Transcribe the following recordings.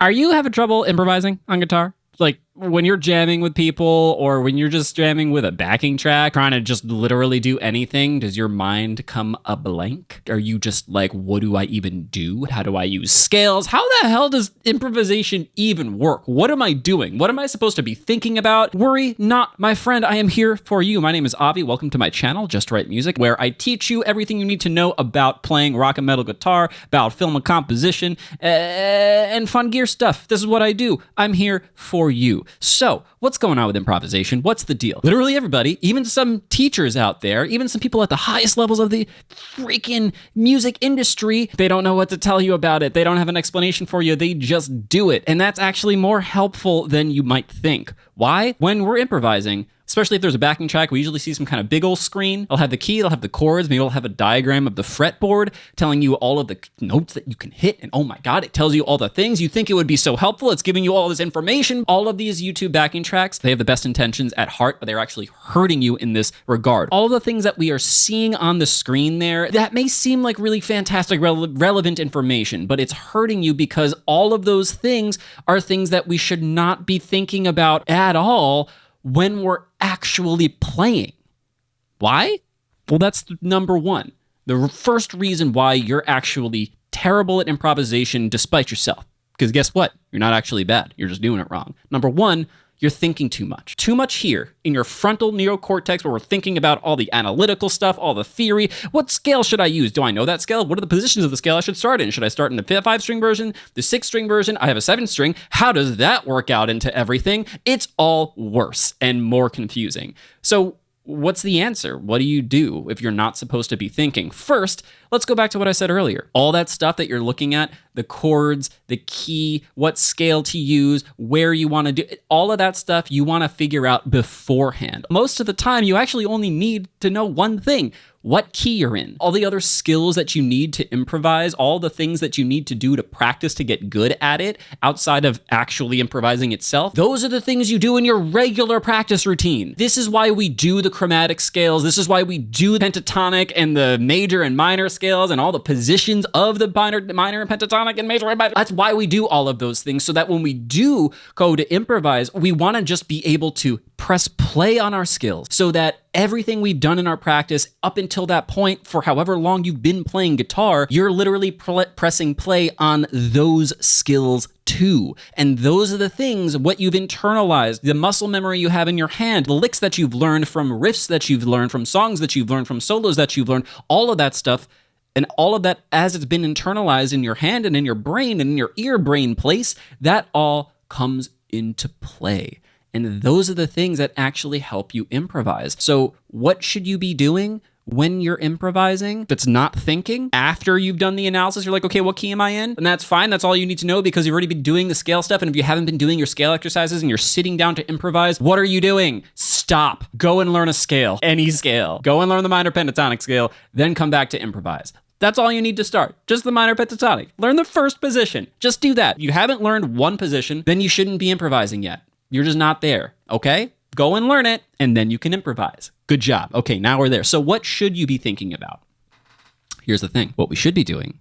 Are you having trouble improvising on guitar? Like when you're jamming with people or when you're just jamming with a backing track, trying to just literally do anything, does your mind come a blank? Are you just like, what do I even do? How do I use scales? How the hell does improvisation even work? What am I doing? What am I supposed to be thinking about? Worry not, my friend. I am here for you. My name is Avi. Welcome to my channel, Just Right Music, where I teach you everything you need to know about playing rock and metal guitar, about film and composition, and fun gear stuff. This is what I do. I'm here for you. So, what's going on with improvisation? What's the deal? Literally everybody, even some teachers out there, even some people at the highest levels of the freaking music industry, they don't know what to tell you about it. They don't have an explanation for you. They just do it. And that's actually more helpful than you might think. Why? When we're improvising, especially if there's a backing track, we usually see some kind of big old screen. It'll have the key, it'll have the chords, maybe it'll have a diagram of the fretboard telling you all of the notes that you can hit. And oh my God, it tells you all the things. You think it would be so helpful. It's giving you all this information. All of these YouTube backing tracks, they have the best intentions at heart, but they're actually hurting you in this regard. All the things that we are seeing on the screen there, that may seem like really fantastic, relevant information, but it's hurting you because all of those things are things that we should not be thinking about at all when we're actually playing. Why? Well, that's number one. The first reason why you're actually terrible at improvisation despite yourself. Because guess what? You're not actually bad. You're just doing it wrong. Number one, you're thinking too much. Too much here in your frontal neocortex where we're thinking about all the analytical stuff, all the theory. What scale should I use? Do I know that scale? What are the positions of the scale I should start in? Should I start in the 5-string version, the 6-string version? I have a 7-string. How does that work out into everything? It's all worse and more confusing. So what's the answer? What do you do if you're not supposed to be thinking? First, let's go back to what I said earlier. All that stuff that you're looking at, the chords, the key, what scale to use, where you want to do it, all of that stuff you want to figure out beforehand. Most of the time, you actually only need to know one thing: what key you're in. All the other skills that you need to improvise, all the things that you need to do to practice to get good at it outside of actually improvising itself, those are the things you do in your regular practice routine. This is why we do the chromatic scales. This is why we do pentatonic and the major and minor scales and all the positions of the minor and pentatonic and major and minor. That's why we do all of those things, so that when we do go to improvise, we want to just be able to press play on our skills so that everything we've done in our practice up until that point, for however long you've been playing guitar, you're literally pressing play on those skills too. And those are the things, what you've internalized, the muscle memory you have in your hand, the licks that you've learned from riffs that you've learned, from songs that you've learned, from solos that you've learned, all of that stuff. And all of that, as it's been internalized in your hand and in your brain and in your ear brain place, that all comes into play. And those are the things that actually help you improvise. So what should you be doing when you're improvising that's not thinking? After you've done the analysis, you're like, okay, what key am I in? And that's fine. That's all you need to know because you've already been doing the scale stuff. And if you haven't been doing your scale exercises and you're sitting down to improvise, what are you doing? Stop. Go and learn a scale. Any scale. Go and learn the minor pentatonic scale, then come back to improvise. That's all you need to start. Just the minor pentatonic. Learn the first position. Just do that. If you haven't learned one position, then you shouldn't be improvising yet. You're just not there, okay? Go and learn it, and then you can improvise. Good job. Okay, now we're there. So what should you be thinking about? Here's the thing. What we should be doing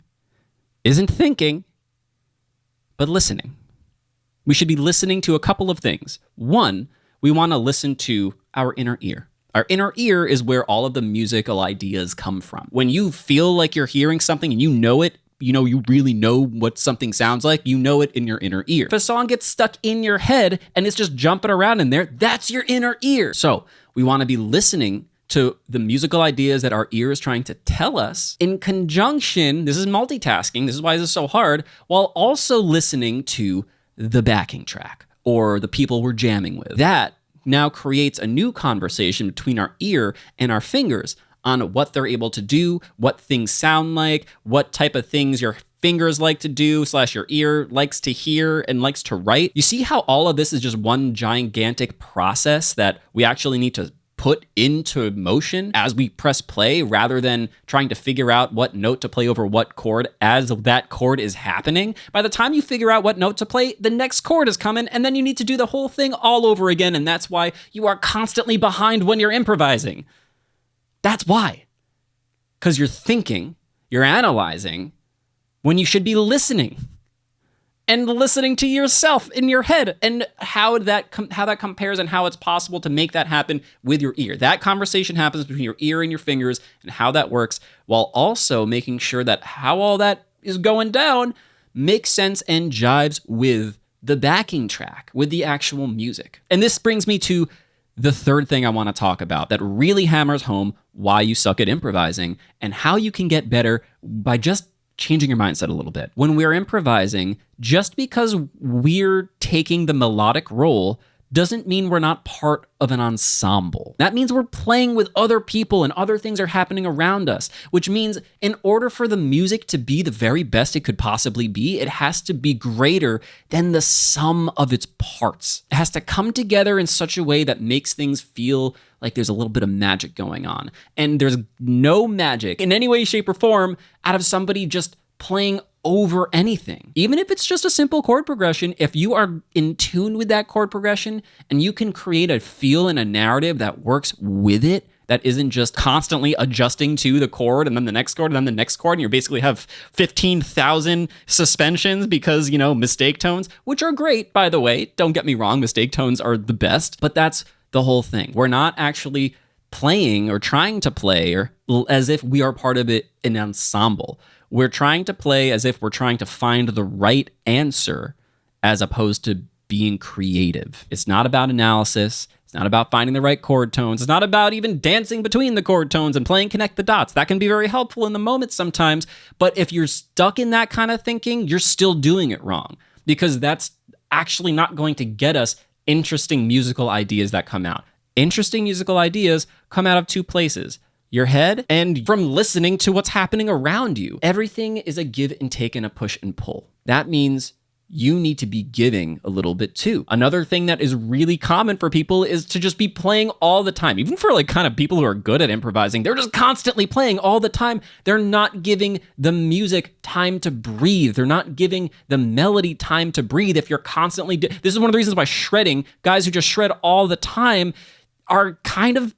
isn't thinking, but listening. We should be listening to a couple of things. One, we want to listen to our inner ear. Our inner ear is where all of the musical ideas come from. When you feel like you're hearing something and you know it, you really know what something sounds like, you know it in your inner ear. If a song gets stuck in your head and it's just jumping around in there, that's your inner ear. So we want to be listening to the musical ideas that our ear is trying to tell us in conjunction, this is multitasking, this is why this is so hard, while also listening to the backing track or the people we're jamming with. That now creates a new conversation between our ear and our fingers on what they're able to do, what things sound like, what type of things your fingers like to do / your ear likes to hear and likes to write. You see how all of this is just one gigantic process that we actually need to put into motion as we press play rather than trying to figure out what note to play over what chord as that chord is happening. By the time you figure out what note to play, the next chord is coming and then you need to do the whole thing all over again. And that's why you are constantly behind when you're improvising. That's why. Because you're thinking, you're analyzing when you should be listening. and listening to yourself in your head and how that compares and how it's possible to make that happen with your ear. That conversation happens between your ear and your fingers and how that works, while also making sure that how all that is going down makes sense and jives with the backing track, with the actual music. And this brings me to the third thing I want to talk about that really hammers home why you suck at improvising and how you can get better by just changing your mindset a little bit. When we're improvising, just because we're taking the melodic role doesn't mean we're not part of an ensemble. That means we're playing with other people and other things are happening around us, which means in order for the music to be the very best it could possibly be, it has to be greater than the sum of its parts. It has to come together in such a way that makes things feel like there's a little bit of magic going on. And there's no magic in any way, shape, or form out of somebody just playing over anything. Even if it's just a simple chord progression, if you are in tune with that chord progression and you can create a feel and a narrative that works with it, that isn't just constantly adjusting to the chord and then the next chord and then the next chord, and you basically have 15,000 suspensions because, mistake tones, which are great, by the way. Don't get me wrong, mistake tones are the best, but that's the whole thing. We're not actually playing or trying to play or as if we are part of it, an ensemble. We're trying to play as if we're trying to find the right answer as opposed to being creative. It's not about analysis. It's not about finding the right chord tones. It's not about even dancing between the chord tones and playing connect the dots. That can be very helpful in the moment sometimes, but if you're stuck in that kind of thinking, you're still doing it wrong because that's actually not going to get us interesting musical ideas that come out. Interesting musical ideas come out of two places: your head and from listening to what's happening around you. Everything is a give and take and a push and pull. That means you need to be giving a little bit too. Another thing that is really common for people is to just be playing all the time. Even for kind of people who are good at improvising, they're just constantly playing all the time. They're not giving the music time to breathe. They're not giving the melody time to breathe. If you're constantly, this is one of the reasons why shredding, guys who just shred all the time are kind of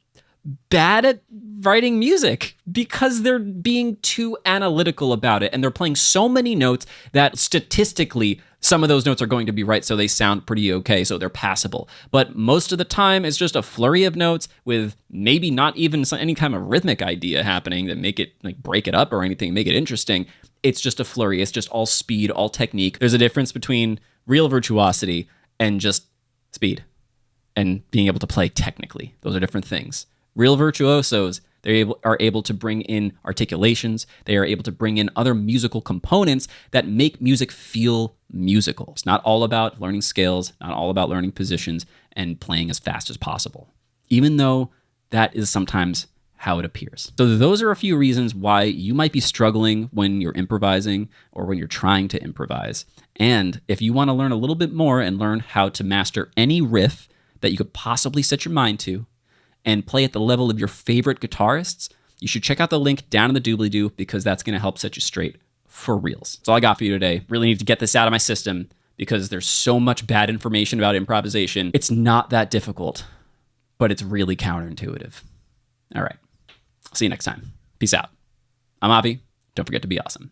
bad at writing music because they're being too analytical about it and they're playing so many notes that statistically some of those notes are going to be right, so they sound pretty okay, so they're passable. But most of the time it's just a flurry of notes with maybe not even any kind of rhythmic idea happening that make it break it up or anything, make it interesting. It's just a flurry. It's just all speed, all technique. There's a difference between real virtuosity and just speed and being able to play technically. Those are different things. Real virtuosos, they are able to bring in articulations. They are able to bring in other musical components that make music feel musical. It's not all about learning scales, not all about learning positions and playing as fast as possible, even though that is sometimes how it appears. So those are a few reasons why you might be struggling when you're improvising or when you're trying to improvise. And if you want to learn a little bit more and learn how to master any riff that you could possibly set your mind to and play at the level of your favorite guitarists, you should check out the link down in the doobly-doo because that's going to help set you straight for reals. That's all I got for you today. Really need to get this out of my system because there's so much bad information about improvisation. It's not that difficult, but it's really counterintuitive. All right. See you next time. Peace out. I'm Avi. Don't forget to be awesome.